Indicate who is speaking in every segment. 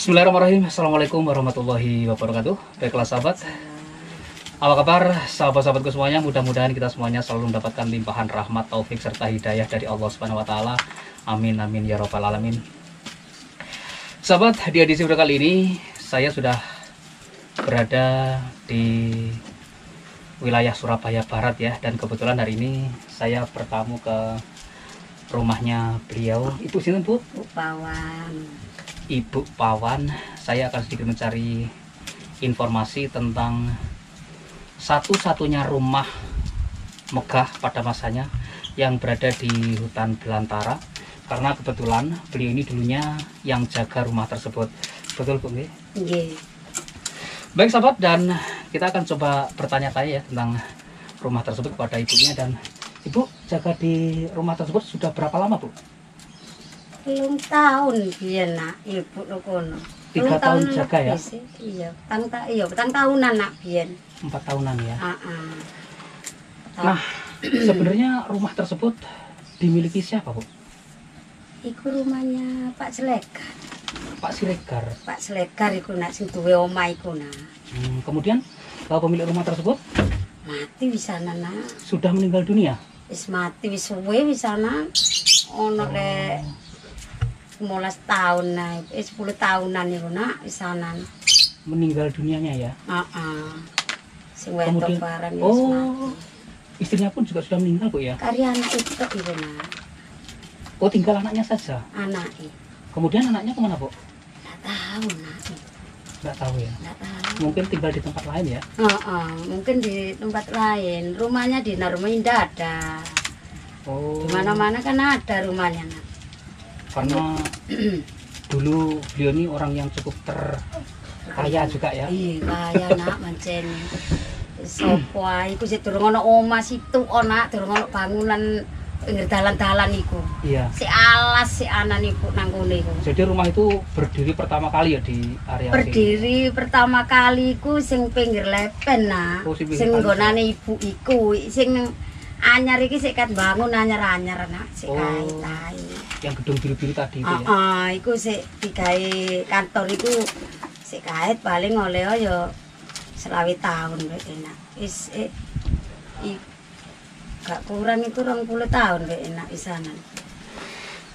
Speaker 1: Bismillahirrahmanirrahim. Assalamualaikum warahmatullahi wabarakatuh. Baiklah sahabat, apa kabar sahabat-sahabatku semuanya? Mudah-mudahan kita semuanya selalu mendapatkan limpahan rahmat, taufik serta hidayah dari Allah Subhanahu wa taala. Amin amin ya rabbal alamin. Sahabat, di edisi video kali ini saya sudah berada di wilayah Surabaya Barat ya, dan kebetulan hari ini saya bertamu ke rumahnya beliau. Ibu sini Bu? Ibu Pawan. Saya akan sedikit mencari informasi tentang satu-satunya rumah megah pada masanya yang berada di hutan belantara, karena kebetulan beliau ini dulunya yang jaga rumah tersebut. Betul Bu?
Speaker 2: Iya.
Speaker 1: Baik sahabat, dan kita akan coba bertanya-tanya ya tentang rumah tersebut kepada ibunya. Dan Ibu jaga di rumah tersebut sudah berapa lama Bu?
Speaker 2: 3 tahun biyen nak ibu kono.
Speaker 1: 3 tahun jaga ya?
Speaker 2: Iya, petang tahunan nak biyen.
Speaker 1: 4 tahunan ya.
Speaker 2: Heeh.
Speaker 1: Nah, sebenarnya rumah tersebut dimiliki siapa Bu?
Speaker 2: Iku rumahnya Pak Slegar.
Speaker 1: Pak Siregar.
Speaker 2: Pak Slegar iku nak sing duwe omah iku nak.
Speaker 1: Kemudian pemilik rumah tersebut
Speaker 2: Mati wisana nak.
Speaker 1: sudah meninggal dunia.
Speaker 2: Wis mati wis suwe wisana. Ono le 15 tahun nah, 10 tahunan iku nak wisana.
Speaker 1: Meninggal dunianya ya.
Speaker 2: Heeh. Sing wedok
Speaker 1: Kemudian
Speaker 2: barang wis mati.
Speaker 1: Istrinya pun juga sudah meninggal Bu ya.
Speaker 2: Kari anak itu iku nak.
Speaker 1: Oh, tinggal anaknya saja.
Speaker 2: Anake.
Speaker 1: Kemudian anaknya kemana Bu?
Speaker 2: Nggak tahu nak.
Speaker 1: Nggak tahu ya.
Speaker 2: Nggak tahu.
Speaker 1: Mungkin tinggal di tempat lain ya.
Speaker 2: Mungkin di tempat lain. Rumahnya di Naruma Indah ada.
Speaker 1: Oh.
Speaker 2: Di mana-mana kan ada rumahnya nak.
Speaker 1: Karena dulu beliau ini orang yang cukup terkaya juga ya.
Speaker 2: Iya kaya nak mancen. Sopo ae iku sik durung ana omah situ ana durung ana bangunan pinggir dalan-dalan iku.
Speaker 1: Iya.
Speaker 2: Si alas si anan ibu nang kene iku.
Speaker 1: Jadi rumah itu berdiri pertama kali ya di area sini.
Speaker 2: Berdiri pertama kali iku sing pinggir lepen nak.
Speaker 1: Oh, sing pinggir
Speaker 2: Sing
Speaker 1: kali.
Speaker 2: nggonane ibu iku sing anyar iki sik kat bangun anyar-anyar nak sik
Speaker 1: Oh.
Speaker 2: kae.
Speaker 1: Yang gedung biru-biru tadi itu ya.
Speaker 2: Iku sik digawe kantor iku sik kae paling oleh ya 20 tahun wek enak. Wis gak kurang itu 20 tahun wek enak isanan.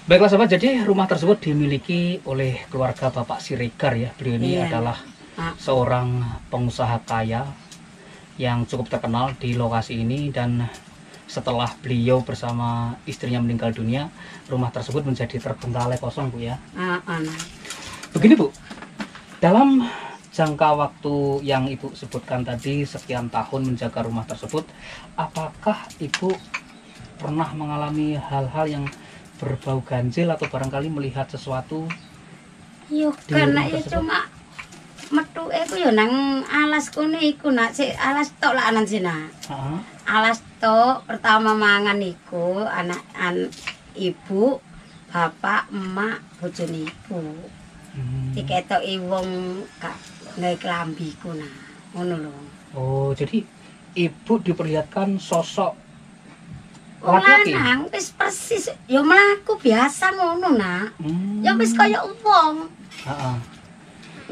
Speaker 1: Baiklah sahabat, jadi rumah tersebut dimiliki oleh keluarga Bapak Siregar ya. Beliau ini
Speaker 2: Iya.
Speaker 1: adalah seorang pengusaha kaya yang cukup terkenal di lokasi ini, dan setelah beliau bersama istrinya meninggal dunia, rumah tersebut menjadi terbengkalai kosong Bu ya.
Speaker 2: Nah.
Speaker 1: Begini Bu, dalam jangka waktu yang Ibu sebutkan tadi sekian tahun menjaga rumah tersebut, apakah Ibu pernah mengalami hal-hal yang berbau ganjil atau barangkali melihat sesuatu?
Speaker 2: Yo
Speaker 1: Di
Speaker 2: karena
Speaker 1: rumah
Speaker 2: ya
Speaker 1: tersebut?
Speaker 2: cuma metuke ku yo nang alas kene iku nak sik alas tok lah anan sina.
Speaker 1: Heeh.
Speaker 2: Alas tok pertama mangan iku ibu, bapak, emak, bojone ibu. Diketoki wong gak gawe klambi iku nah. Ngono lho.
Speaker 1: Oh, jadi Ibu diperlihatkan sosok
Speaker 2: Wong
Speaker 1: laki-laki?
Speaker 2: lanang wis persis yo mlaku biasa ngono nak. Ya wis kaya wong.
Speaker 1: Heeh.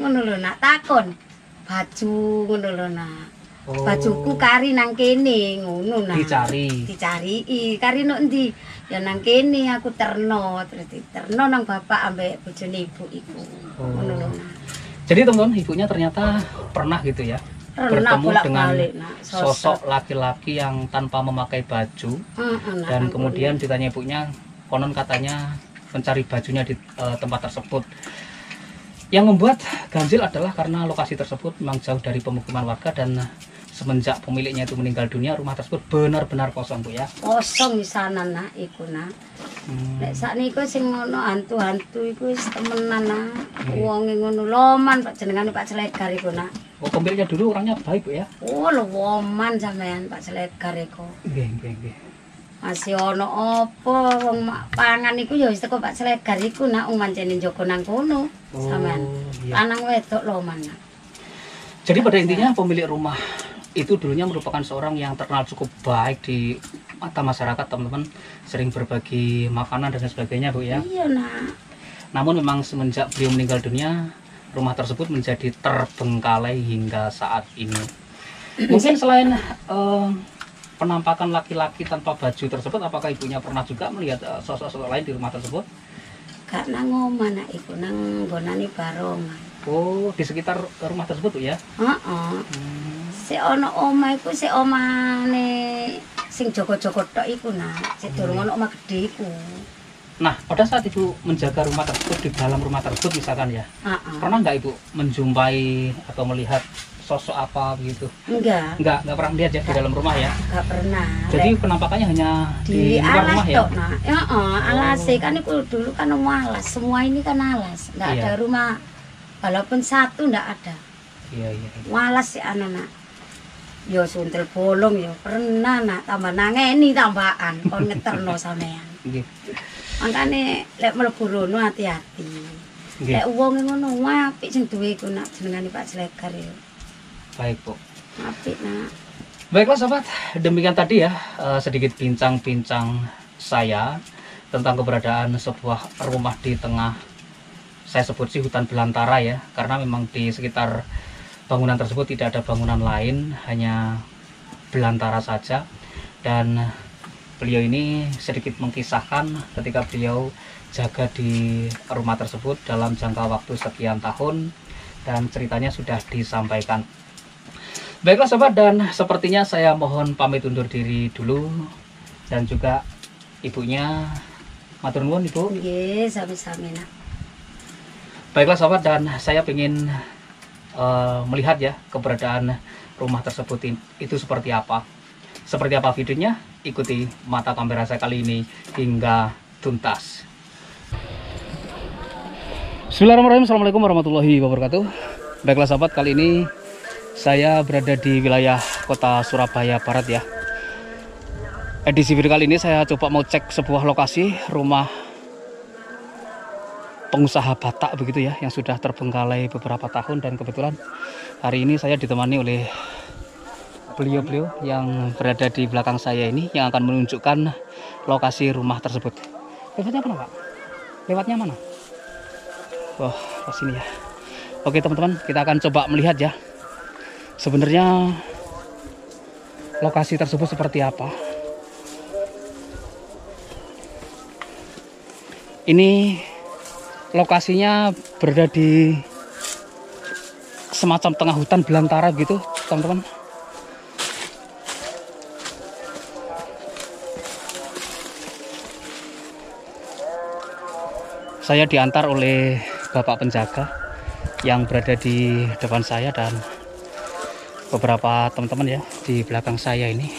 Speaker 2: Ngono lho nak takon. Baju ngono lho nak.
Speaker 1: Oh,
Speaker 2: Bajuku kari nang kene ngono nah.
Speaker 1: dicari.
Speaker 2: Dicarii kari nok endi? Ya nang kene aku terno, terus diterno nang bapak ambek bojone ibu iku. Ngono lho. Nak.
Speaker 1: Jadi teman-teman, ibunya ternyata pernah gitu ya,
Speaker 2: Pernah
Speaker 1: bertemu dengan
Speaker 2: bolak-balik, nak,
Speaker 1: sosok laki-laki yang tanpa memakai baju,
Speaker 2: Nak,
Speaker 1: dan
Speaker 2: nang
Speaker 1: kemudian ditanya ibunya, konon katanya mencari bajunya di tempat tersebut. Yang membuat ganjil adalah karena lokasi tersebut memang jauh dari pemukiman warga, dan semenjak pemiliknya itu meninggal dunia, rumah tersebut benar-benar kosong Bu ya.
Speaker 2: kosong di sana nak iku nak. Nek sakniku sing ngono hantu-hantu iku wis temenan nak. Wonge ngono loman Pak jenengane Pak Slegar iku nak.
Speaker 1: Oh, pemiliknya dulu orangnya baik Bu ya.
Speaker 2: Oh loman sampean Pak Slegar iku.
Speaker 1: Nggih.
Speaker 2: Masih ono apa wong pangan iku ya wis teko Pak Slegar iku nak mancene njogo nang kono.
Speaker 1: Oh,
Speaker 2: Sampean.
Speaker 1: iya.
Speaker 2: Lanang wedok loman nak.
Speaker 1: Jadi pada intinya pemilik rumah itu dulunya merupakan seorang yang terkenal cukup baik di mata masyarakat, teman-teman, sering berbagi makanan dan sebagainya Bu ya.
Speaker 2: Iya nak.
Speaker 1: Namun memang semenjak beliau meninggal dunia, rumah tersebut menjadi terbengkalai hingga saat ini. Mungkin selain penampakan laki-laki tanpa baju tersebut, apakah ibunya pernah juga melihat sosok-sosok lain di rumah tersebut?
Speaker 2: Gak nang omah nak iku nang nggonane barongan.
Speaker 1: Oh, di sekitar rumah tersebut tuh ya?
Speaker 2: Heeh. Sik ana omah iku sik omahane sing jaga-jaga tok iku nak. Sik durung ana omah gedhe iku.
Speaker 1: Nah, pada saat ibu menjaga rumah tersebut, di dalam rumah tersebut misalkan ya,
Speaker 2: Heeh.
Speaker 1: pernah nggak ibu menjumpai atau melihat sosok apa begitu?
Speaker 2: Enggak
Speaker 1: Nggak pernah lihat ya di dalam rumah ya?
Speaker 2: gak pernah.
Speaker 1: Jadi penampakannya hanya
Speaker 2: di
Speaker 1: luar
Speaker 2: alas
Speaker 1: rumah ya?
Speaker 2: tok nak. Heeh, alas kan iku dulu kan omah alas. Semua ini kan alas. Enggak
Speaker 1: Iya.
Speaker 2: ada rumah walaupun satu enggak ada.
Speaker 1: Iya.
Speaker 2: Walas si anak-anak. Yo suntel bolong yo pernah nak tambah nangeni tambahan kon ngeterno sampean.
Speaker 1: Nggih.
Speaker 2: Makane lek mlebu rono hati-hati.
Speaker 1: Nggih.
Speaker 2: Lek wong ngono apik sing duwe iku nak jenengane Pak Slegar yo.
Speaker 1: Baik, Bu.
Speaker 2: Apik nak.
Speaker 1: Baiklah sobat, demikian tadi ya sedikit bincang-bincang saya tentang keberadaan sebuah rumah di tengah, saya sebut sih hutan belantara ya, karena memang di sekitar bangunan tersebut tidak ada bangunan lain, hanya belantara saja. Dan beliau ini sedikit mengkisahkan ketika beliau jaga di rumah tersebut dalam jangka waktu sekian tahun, dan ceritanya sudah disampaikan. Baiklah sobat, dan sepertinya saya mohon pamit undur diri dulu, dan juga ibunya matur nuwun Ibu.
Speaker 2: Nggih, sami-sami nak.
Speaker 1: Baiklah sobat, dan saya ingin melihat ya keberadaan rumah tersebut itu seperti apa. Seperti apa videonya? Ikuti mata kamera saya kali ini hingga tuntas. Bismillahirrahmanirrahim. Assalamualaikum warahmatullahi wabarakatuh. Baiklah sahabat, kali ini saya berada di wilayah kota Surabaya Barat ya. Edisi video kali ini saya coba mau cek sebuah lokasi rumah pengusaha Batak begitu ya, yang sudah terbengkalai beberapa tahun, dan kebetulan hari ini saya ditemani oleh beliau-beliau yang berada di belakang saya ini, yang akan menunjukkan lokasi rumah tersebut. Lewatnya mana Pak? Lewatnya mana? Wah, ke sini ya. Oke teman-teman, kita akan coba melihat ya sebenarnya lokasi tersebut seperti apa. Ini lokasinya berada di semacam tengah hutan belantara gitu teman-teman. Saya diantar oleh bapak penjaga yang berada di depan saya, dan beberapa teman-teman ya di belakang saya ini.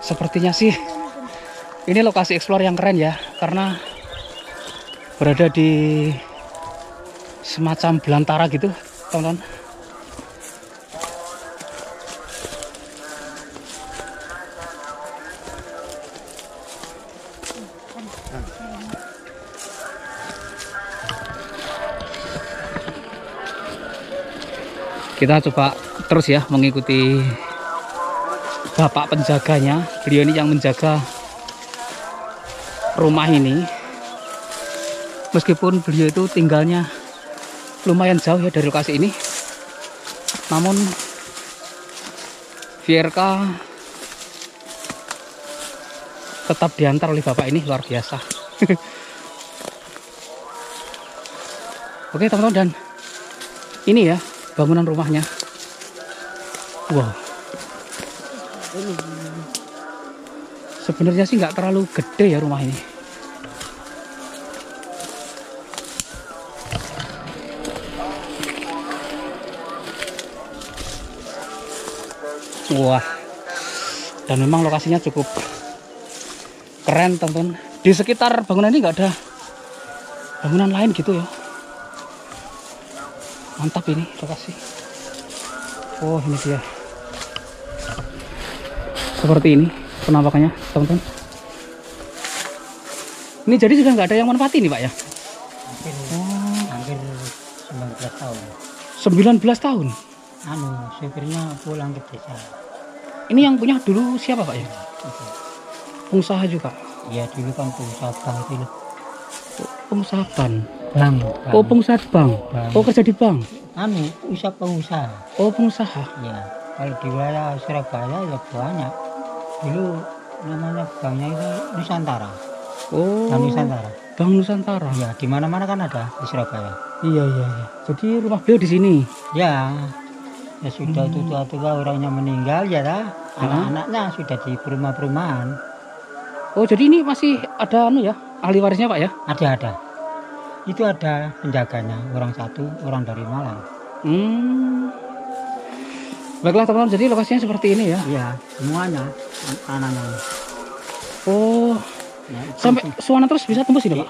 Speaker 1: Sepertinya sih ini lokasi explore yang keren ya, karena berada di semacam belantara gitu teman-teman. Kita coba terus ya mengikuti bapak penjaganya. Beliau ini yang menjaga rumah ini, meskipun beliau itu tinggalnya lumayan jauh ya dari lokasi ini, namun VRK tetap diantar oleh bapak ini, luar biasa. Oke teman-teman, dan ini ya bangunan rumahnya. Wow, sebenarnya sih nggak terlalu gede ya rumah ini. Wah, dan memang lokasinya cukup keren teman-teman. Di sekitar bangunan ini nggak ada bangunan lain gitu ya. Mantap ini lokasi. Oh, ini dia. Seperti ini penampakannya teman-teman. Ini jadi sudah nggak ada yang menempati nih Pak ya?
Speaker 3: Hampir 19 tahun.
Speaker 1: 19 tahun.
Speaker 3: Supirnya pulang ke desa.
Speaker 1: Ini yang punya dulu siapa Pak ya? Pengusaha juga.
Speaker 3: Ya dulu kan pengusaha bank itu.
Speaker 1: Pengusaha ban.
Speaker 3: Bang.
Speaker 1: Oh, pengusaha bank.
Speaker 3: Bang.
Speaker 1: Oh, kerja di bank.
Speaker 3: Anu, usaha pengusaha.
Speaker 1: Oh, pengusaha.
Speaker 3: Ya, kalau di wilayah Surabaya ya banyak. Dulu namanya banknya itu Nusantara.
Speaker 1: Oh,
Speaker 3: Bank Nusantara.
Speaker 1: Bank Nusantara.
Speaker 3: Ya, di mana-mana kan ada di Surabaya.
Speaker 1: Iya, iya, iya. Jadi rumah beliau di sini.
Speaker 3: Ya, ya sudah tua-tua orangnya meninggal ya dah. Anak-anaknya sudah di perumahan-perumahan.
Speaker 1: Oh, jadi ini masih ada anu ya, ahli warisnya Pak ya?
Speaker 3: Ada. Itu ada penjaganya, orang satu, orang dari Malang.
Speaker 1: Baiklah teman-teman, jadi lokasinya seperti ini ya.
Speaker 3: Iya, semuanya anak-anak.
Speaker 1: Oh,
Speaker 3: Ya,
Speaker 1: sampai Suwana terus bisa tembus ini Pak?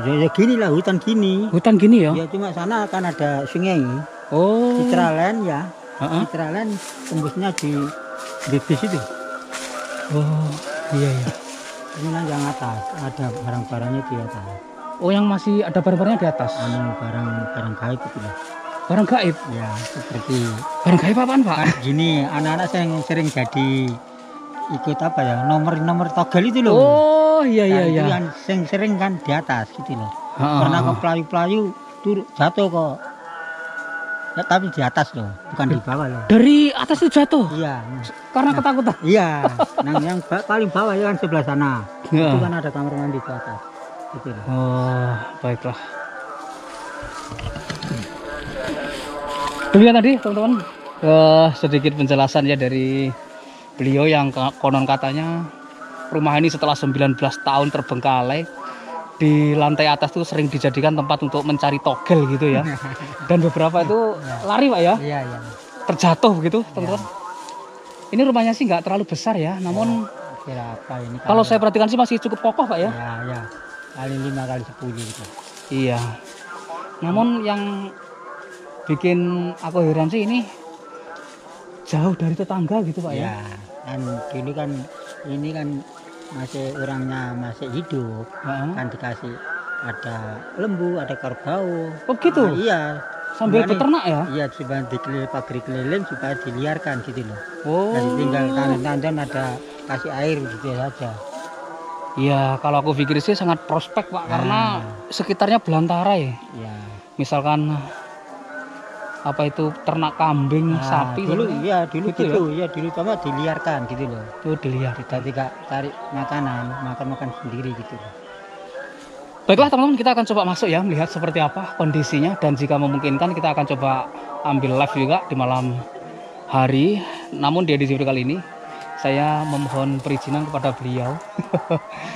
Speaker 3: ya gini lah, hutan gini.
Speaker 1: Hutan gini ya?
Speaker 3: Ya cuma sana kan ada sungai.
Speaker 1: Oh.
Speaker 3: Citraland ya.
Speaker 1: Heeh.
Speaker 3: Citraland tembusnya di Brebes itu.
Speaker 1: Oh, iya iya.
Speaker 3: Ini yang atas, ada barang-barangnya di atas.
Speaker 1: Oh, yang masih ada barang-barangnya di atas.
Speaker 3: Anu barang gaib itu lah.
Speaker 1: Barang gaib.
Speaker 3: Ya, seperti
Speaker 1: Barang gaib apaan, Pak?
Speaker 3: kan gini, anak-anak yang sering jadi ikut apa ya, nomor togel itu loh.
Speaker 1: Oh, iya
Speaker 3: Nah,
Speaker 1: iya
Speaker 3: itu
Speaker 1: iya.
Speaker 3: yang sering kan di atas gitu loh.
Speaker 1: Heeh.
Speaker 3: Pernah ke pelayu-pelayu turun jatuh kok. Ya, tapi di atas loh, bukan di bawah loh.
Speaker 1: Dari atas itu jatuh
Speaker 3: Iya.
Speaker 1: karena ketakutan.
Speaker 3: Iya. Nah, yang paling bawah ya kan sebelah sana.
Speaker 1: Ya.
Speaker 3: Itu kan ada kamar mandi di atas. Gitu loh.
Speaker 1: Oh, baiklah. Demikian tadi teman-teman sedikit penjelasan ya dari beliau yang konon katanya rumah ini setelah 19 tahun terbengkalai, di lantai atas tuh sering dijadikan tempat untuk mencari togel gitu ya. Dan beberapa itu lari Pak ya,
Speaker 3: Iya, iya.
Speaker 1: terjatuh begitu teman-teman. Ini rumahnya sih nggak terlalu besar ya, namun
Speaker 3: Kira apa ini?
Speaker 1: kalau saya perhatikan sih masih cukup kokoh Pak ya.
Speaker 3: Ya, ya. Kali 5 kali 10 gitu.
Speaker 1: Iya. Namun yang bikin aku heran sih ini jauh dari tetangga gitu Pak ya.
Speaker 3: Ya, kan dulu kan ini kan masih orangnya masih hidup.
Speaker 1: Heeh.
Speaker 3: Kan dikasih ada lembu, ada kerbau.
Speaker 1: Oh gitu.
Speaker 3: Ah, iya.
Speaker 1: Sambil
Speaker 3: Makanya-
Speaker 1: beternak ya.
Speaker 3: Iya, supaya pabrik keliling supaya diliarkan gitu loh.
Speaker 1: Oh.
Speaker 3: Jadi tinggal tandan ada kasih air gitu saja.
Speaker 1: Iya, kalau aku pikir sih sangat prospek Pak karena sekitarnya belantara ya.
Speaker 3: Ya.
Speaker 1: Misalkan apa itu ternak kambing, sapi
Speaker 3: dulu
Speaker 1: seperti-
Speaker 3: iya dulu
Speaker 1: gitu
Speaker 3: gitu, ya dulu sama diliarkan gitu loh.
Speaker 1: itu dilihat.
Speaker 3: Kita tidak cari makanan, makan sendiri gitu loh.
Speaker 1: Baiklah teman-teman, kita akan coba masuk ya melihat seperti apa kondisinya, dan jika memungkinkan kita akan coba ambil live juga di malam hari. Namun di edisi video kali ini saya memohon perizinan kepada beliau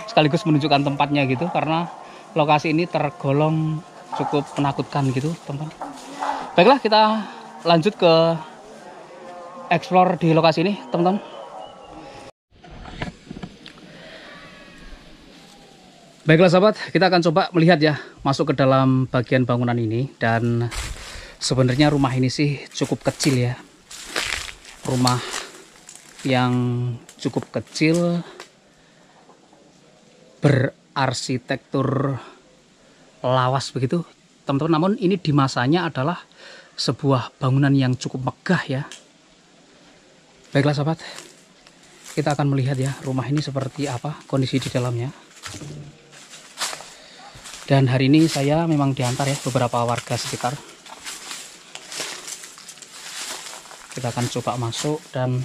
Speaker 1: sekaligus menunjukkan tempatnya gitu, karena lokasi ini tergolong cukup menakutkan gitu teman-teman. Baiklah, kita lanjut ke explore di lokasi ini teman-teman. Baiklah sahabat, kita akan coba melihat ya masuk ke dalam bagian bangunan ini. Dan sebenarnya rumah ini sih cukup kecil ya. Rumah yang cukup kecil, berarsitektur lawas begitu teman-teman. Namun ini di masanya adalah sebuah bangunan yang cukup megah ya. Baiklah sahabat, kita akan melihat ya rumah ini seperti apa kondisi di dalamnya. Dan hari ini saya memang diantar ya beberapa warga sekitar. Kita akan coba masuk, dan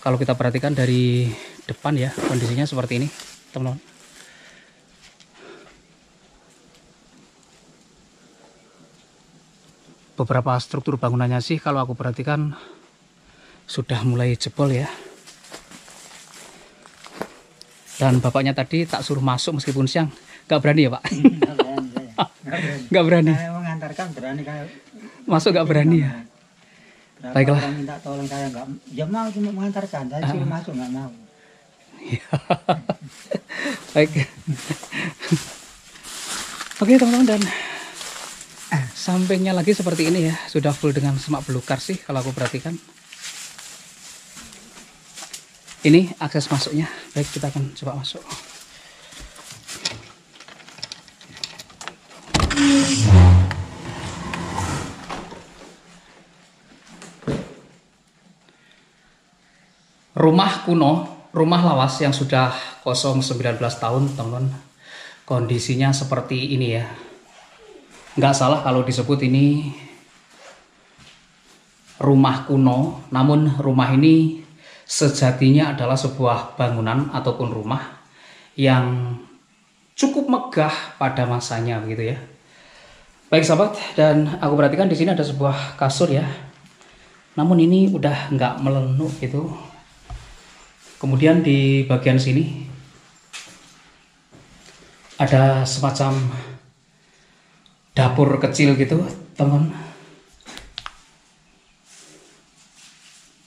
Speaker 1: kalau kita perhatikan dari depan ya kondisinya seperti ini teman-teman. Beberapa struktur bangunannya sih kalau aku perhatikan sudah mulai jebol ya. Dan bapaknya tadi tak suruh masuk meskipun siang. Gak berani ya Pak? Gak berani.
Speaker 3: Saya mengantarkan berani kayak
Speaker 1: Masuk gak berani ya?
Speaker 3: berapa
Speaker 1: Baiklah.
Speaker 3: orang minta tolong saya nggak, ya mau cuma mengantarkan, saya suruh masuk nggak mau.
Speaker 1: Baik. Oke teman-teman, dan sampingnya lagi seperti ini ya. Sudah full dengan semak belukar sih kalau aku perhatikan. Ini akses masuknya. Baik, kita akan coba masuk. Rumah kuno, rumah lawas yang sudah kosong 19 tahun teman-teman. Kondisinya seperti ini ya. nggak salah kalau disebut ini rumah kuno, namun rumah ini sejatinya adalah sebuah bangunan ataupun rumah yang cukup megah pada masanya gitu ya. Baik sahabat, dan aku perhatikan di sini ada sebuah kasur ya. Namun ini udah nggak melenuk gitu. Kemudian di bagian sini ada semacam dapur kecil gitu, teman.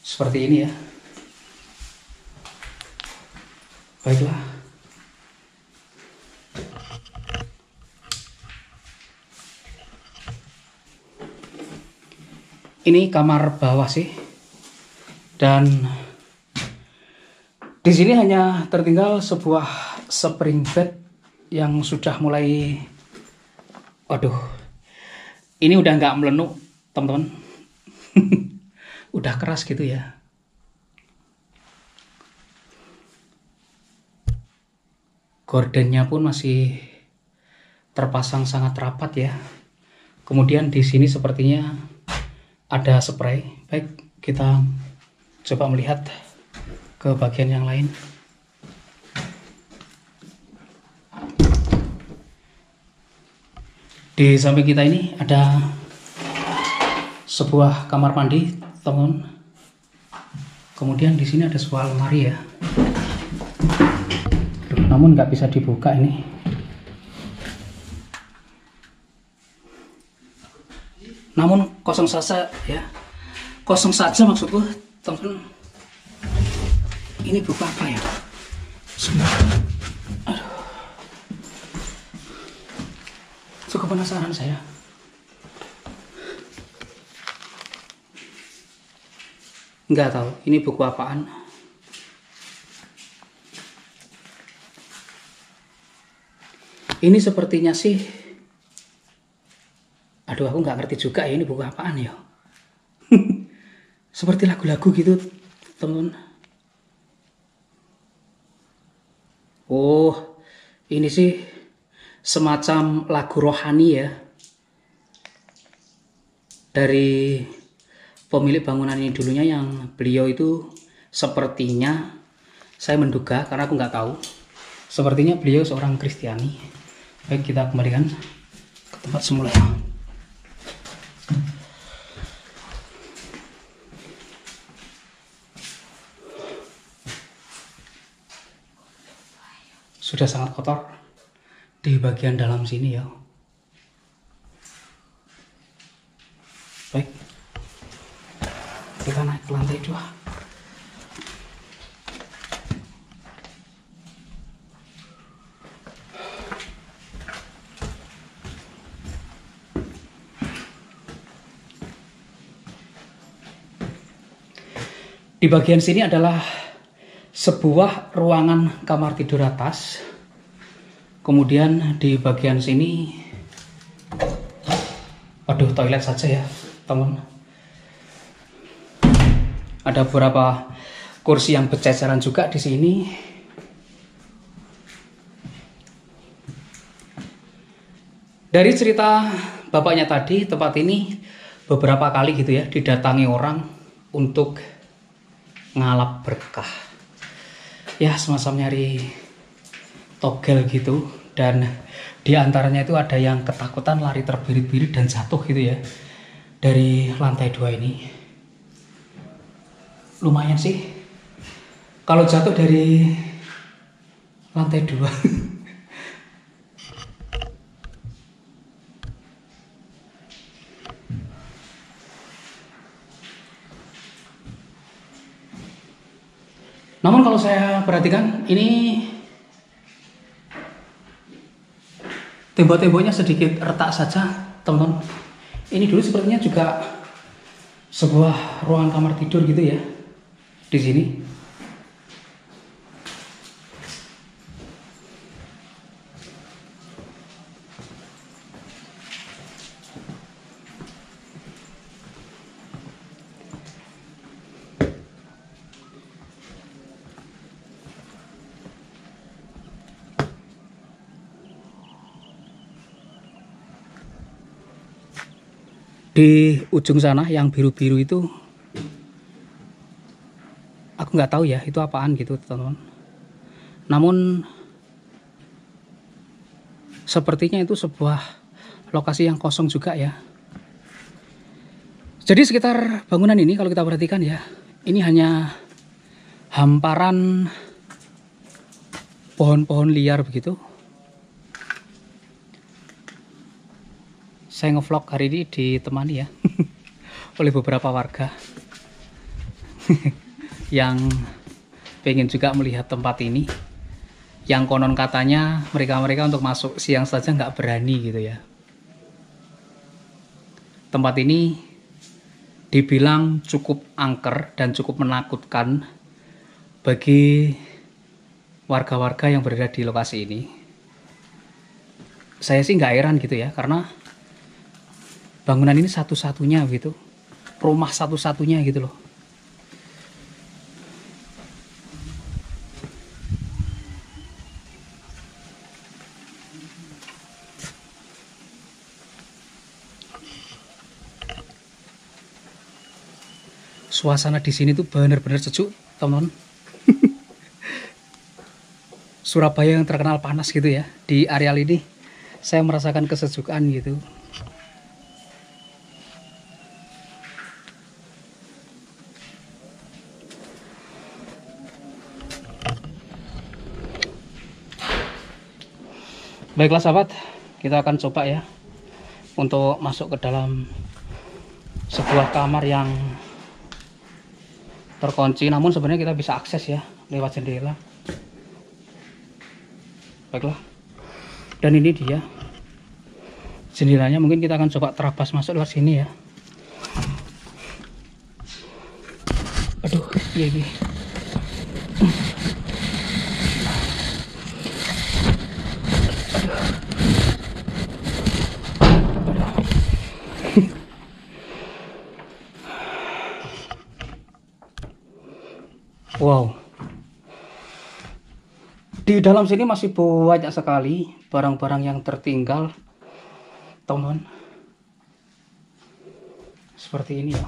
Speaker 1: Seperti ini ya. Baiklah. Ini kamar bawah sih. Dan di sini hanya tertinggal sebuah spring bed yang sudah mulai, waduh, ini udah nggak melenuk, teman-teman. Udah keras gitu ya. Gordennya pun masih terpasang sangat rapat ya. Kemudian di sini sepertinya ada spray. Baik, kita coba melihat ke bagian yang lain. Di samping kita ini ada sebuah kamar mandi, teman. Kemudian di sini ada sebuah lemari ya. Namun nggak bisa dibuka ini. Namun kosong saja ya. Kosong saja maksudku, teman. Ini buku apa ya? Aduh. Cukup penasaran saya. Nggak tahu ini buku apaan. Ini sepertinya sih, aduh aku nggak ngerti juga ya ini buku apaan ya. Seperti lagu-lagu gitu, teman. Oh, ini sih semacam lagu rohani ya. Dari pemilik bangunan ini dulunya, yang beliau itu sepertinya, saya menduga karena aku nggak tahu, sepertinya beliau seorang Kristiani. Baik, kita kembalikan ke tempat semula. Sudah sangat kotor di bagian dalam sini ya. Baik, kita naik ke lantai 2. Di bagian sini adalah sebuah ruangan kamar tidur atas. Kemudian di bagian sini, waduh, toilet saja ya, teman. Ada beberapa kursi yang berceceran juga di sini. Dari cerita bapaknya tadi, tempat ini beberapa kali gitu ya didatangi orang untuk ngalap berkah ya, semacam nyari togel gitu. Dan diantaranya itu ada yang ketakutan lari terbirit-birit dan jatuh gitu ya dari lantai 2 ini. Lumayan sih kalau jatuh dari lantai 2. Namun kalau saya perhatikan ini tembok-temboknya sedikit retak saja, teman-teman. Ini dulu sepertinya juga sebuah ruangan kamar tidur gitu ya di sini. Di ujung sana yang biru-biru itu aku nggak tahu ya itu apaan gitu teman-teman. Namun sepertinya itu sebuah lokasi yang kosong juga ya. Jadi sekitar bangunan ini kalau kita perhatikan ya, ini hanya hamparan pohon-pohon liar begitu. Saya ngevlog hari ini ditemani ya oleh beberapa warga yang pengen juga melihat tempat ini. Yang konon katanya mereka-mereka untuk masuk siang saja nggak berani gitu ya. Tempat ini dibilang cukup angker dan cukup menakutkan bagi warga-warga yang berada di lokasi ini. Saya sih nggak heran gitu ya, karena bangunan ini satu-satunya gitu, rumah satu-satunya gitu loh. Suasana di sini tuh benar-benar sejuk, teman-teman. Surabaya yang terkenal panas gitu ya. Di areal ini saya merasakan kesejukan gitu. Baiklah sahabat, kita akan coba ya untuk masuk ke dalam sebuah kamar yang terkunci, namun sebenarnya kita bisa akses ya lewat jendela. Baiklah, dan ini dia jendelanya. Mungkin kita akan coba terabas masuk lewat sini ya. Aduh, iya. Wow, di dalam sini masih banyak sekali barang-barang yang tertinggal, teman-teman. Seperti ini ya,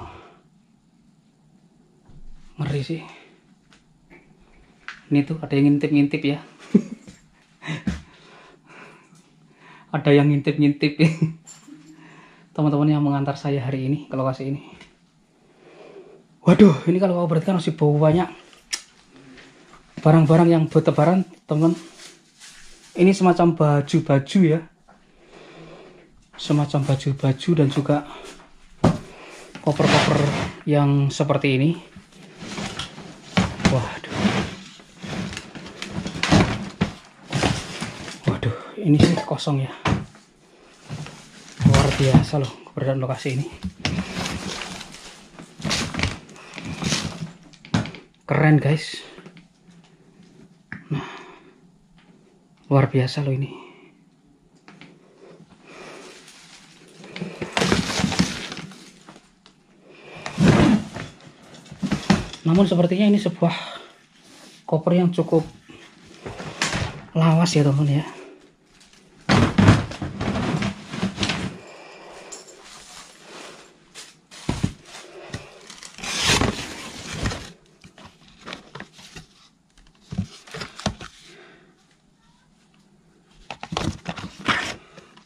Speaker 1: ngeri sih. Ini tuh ada yang ngintip-ngintip ya. Ada yang ngintip-ngintip ya. Teman-teman yang mengantar saya hari ini ke lokasi ini. Waduh, ini kalau kau perhatikan masih banyak barang-barang yang buat lebaran, teman. Ini semacam baju-baju ya, semacam baju-baju dan juga koper-koper yang seperti ini. Waduh, waduh, ini sih kosong ya. Luar biasa loh keberadaan lokasi ini. Keren guys. Nah, luar biasa loh ini. Namun sepertinya ini sebuah koper yang cukup lawas ya teman-teman ya.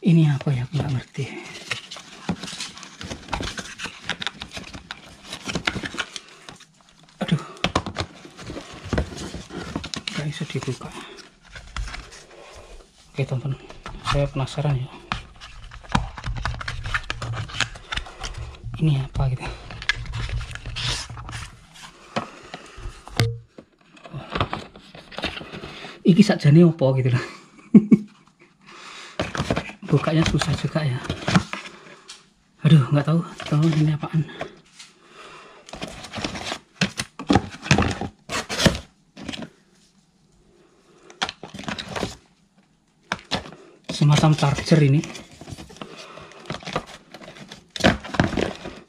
Speaker 1: Ini apa ya, aku nggak ngerti. Aduh, nggak bisa dibuka. Oke teman-teman, saya penasaran ya. Ini apa gitu? Iki sakjane opo gitu loh. Bukanya susah juga ya. Aduh, nggak tahu ini apaan. Semacam charger ini.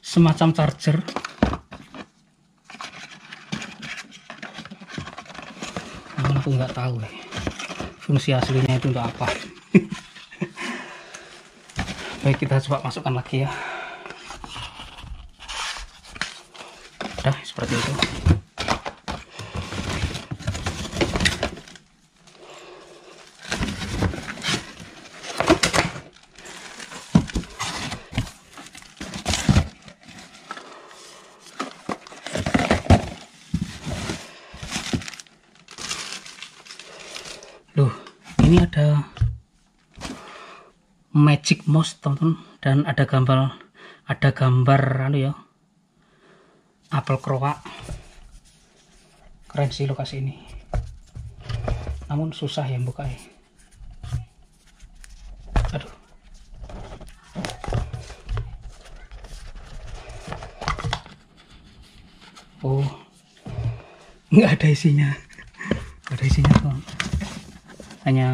Speaker 1: Semacam charger. Namun aku nggak tahu fungsi aslinya itu untuk apa. Baik, kita coba masukkan lagi ya. seperti itu. Loh, ini ada magic mouse teman-teman, dan ada gambar anu ya, apel kroak. Keren sih lokasi ini, namun susah ya bukanya. Aduh, oh nggak ada isinya, teman. Hanya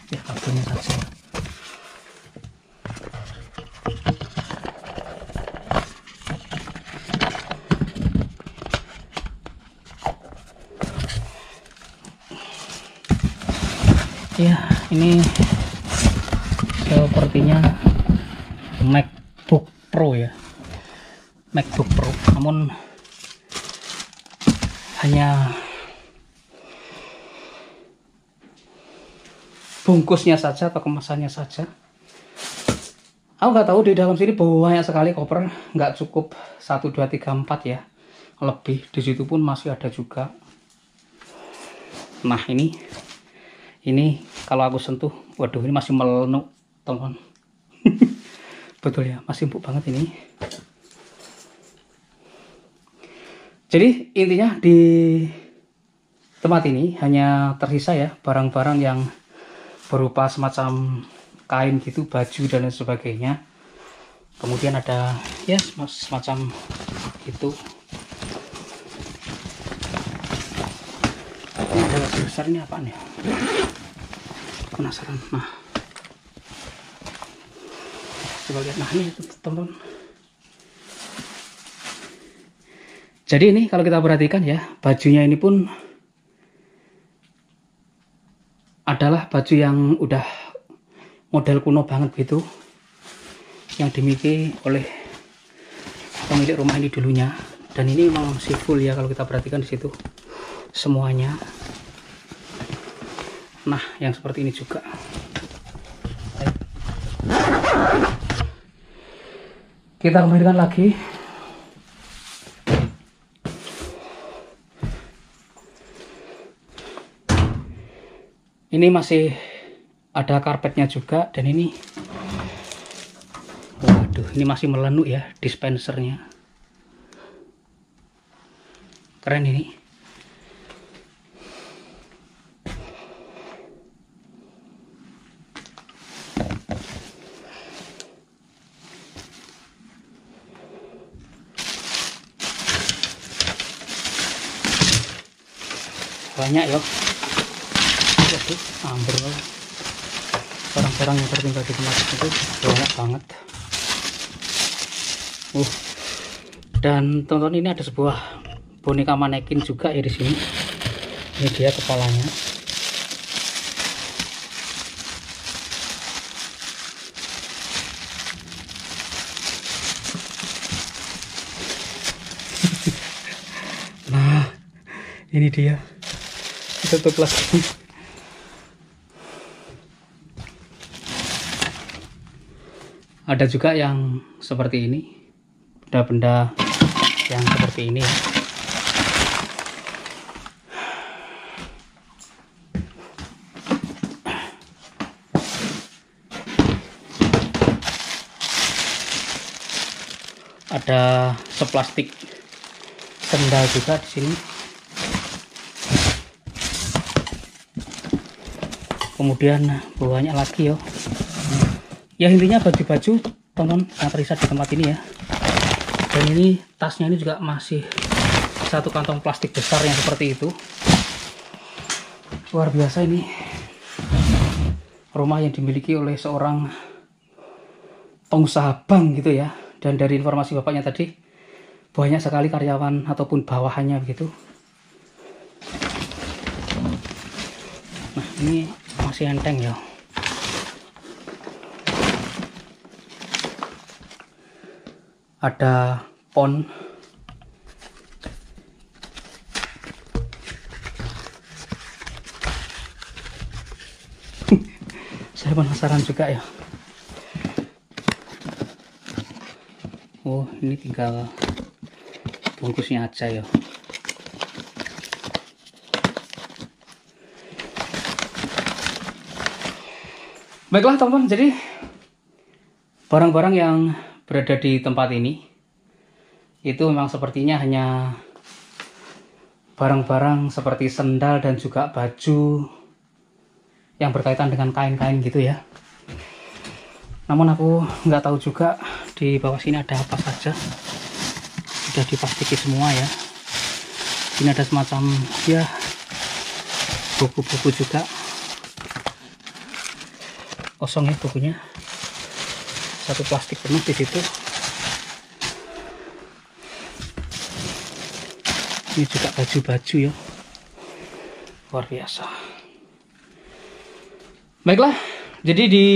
Speaker 1: ya kartunya saja. Ya, ini sepertinya MacBook Pro ya, MacBook Pro, namun hanya bungkusnya saja atau kemasannya saja. Aku nggak tahu, di dalam sini banyak sekali koper, nggak cukup 1, 2, 3, 4 ya, lebih. Di situ pun masih ada juga. Nah ini kalau aku sentuh, waduh, ini masih melenuk teman-teman. Betul ya, masih empuk banget ini. Jadi intinya di tempat ini hanya tersisa ya barang-barang yang berupa semacam kain gitu, baju dan lain sebagainya. Kemudian ada ya semacam itu. Ini ada besar, ini apaan ya? Penasaran. Nah, coba lihat. Nah ini teman-teman. Jadi ini kalau kita perhatikan ya, bajunya ini pun adalah baju yang udah model kuno banget gitu, yang dimiliki oleh pemilik rumah ini dulunya. Dan ini memang masih full ya kalau kita perhatikan di situ semuanya. Nah yang seperti ini juga. Kita kembalikan lagi. Ini masih ada karpetnya juga, dan ini, waduh, ini masih melenuk ya dispensernya. Keren ini. Banyak ya. Hampir barang-barang yang tertinggal di tempat itu banyak banget. Dan teman-teman, ini ada sebuah boneka manekin juga ya di sini. Ini dia kepalanya. Nah, ini dia. Tutup lagi. Ada juga yang seperti ini, benda-benda yang seperti ini. Ada seplastik sendal juga di sini. Kemudian banyak lagi yo. Ya intinya baju-baju teman-teman yang tersisa di tempat ini ya. Dan ini tasnya ini juga masih satu kantong plastik besar yang seperti itu. Luar biasa ini. Rumah yang dimiliki oleh seorang pengusaha bank gitu ya. Dan dari informasi bapaknya tadi, banyak sekali karyawan ataupun bawahannya begitu. Nah ini masih enteng ya. Ada pon Saya penasaran juga ya. Oh, ini tinggal bungkusnya aja ya. Baiklah teman-teman, jadi barang-barang yang berada di tempat ini itu memang sepertinya hanya barang-barang seperti sendal dan juga baju yang berkaitan dengan kain-kain gitu ya. Namun aku nggak tahu juga di bawah sini ada apa saja. Sudah diplastiki semua ya. Ini ada semacam ya buku-buku juga. Kosong ya bukunya. Satu plastik penuh di situ. Ini juga baju-baju ya. Luar biasa. Baiklah, jadi di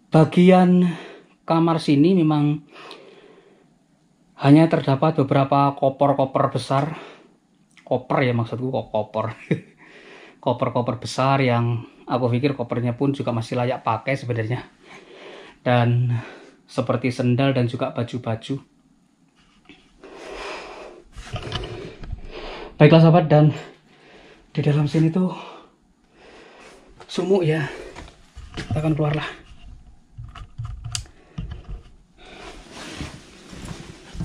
Speaker 1: bagian kamar sini memang hanya terdapat beberapa koper-koper besar. Koper ya maksudku, kok koper. Koper-koper besar yang aku pikir kopernya pun juga masih layak pakai sebenarnya. Dan seperti sendal dan juga baju-baju. Baiklah sahabat, dan di dalam sini tuh sumuk ya. Kita akan keluarlah.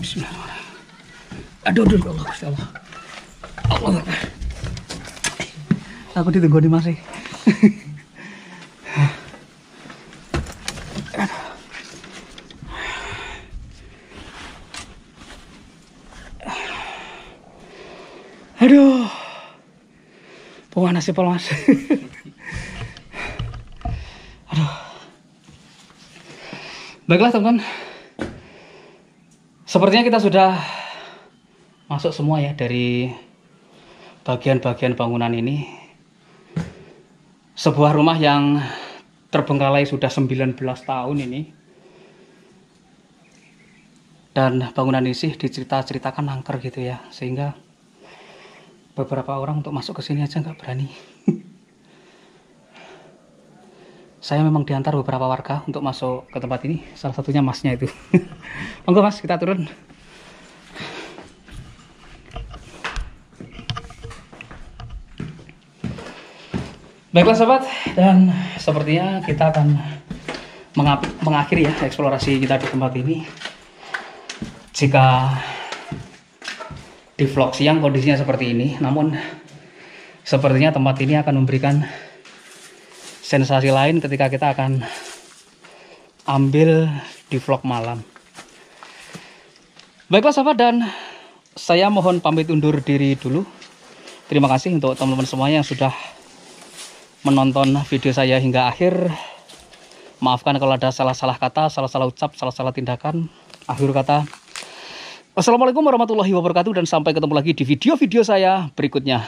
Speaker 1: Bismillahirrahmanirrahim. Aduh, Allah, Gusti Allah. Allah. Aku ditunggu di masih. Aduh. Bukan nasib mas. Aduh. Baiklah teman-teman. Sepertinya kita sudah masuk semua ya dari bagian-bagian bangunan ini. Sebuah rumah yang terbengkalai sudah 19 tahun ini. Dan bangunan ini sih diceritakan angker gitu ya. Sehingga beberapa orang untuk masuk ke sini aja nggak berani. Saya memang diantar beberapa warga untuk masuk ke tempat ini. Salah satunya masnya itu. Monggo mas, kita turun. Baiklah sobat, dan sepertinya kita akan mengakhiri ya eksplorasi kita di tempat ini. Jika di vlog siang kondisinya seperti ini, namun sepertinya tempat ini akan memberikan sensasi lain ketika kita akan ambil di vlog malam. Baiklah sahabat, dan saya mohon pamit undur diri dulu. Terima kasih untuk teman-teman semuanya yang sudah menonton video saya hingga akhir. Maafkan kalau ada salah-salah kata, salah-salah ucap, salah-salah tindakan. Akhir kata, wassalamualaikum warahmatullahi wabarakatuh, dan sampai ketemu lagi di video-video saya berikutnya.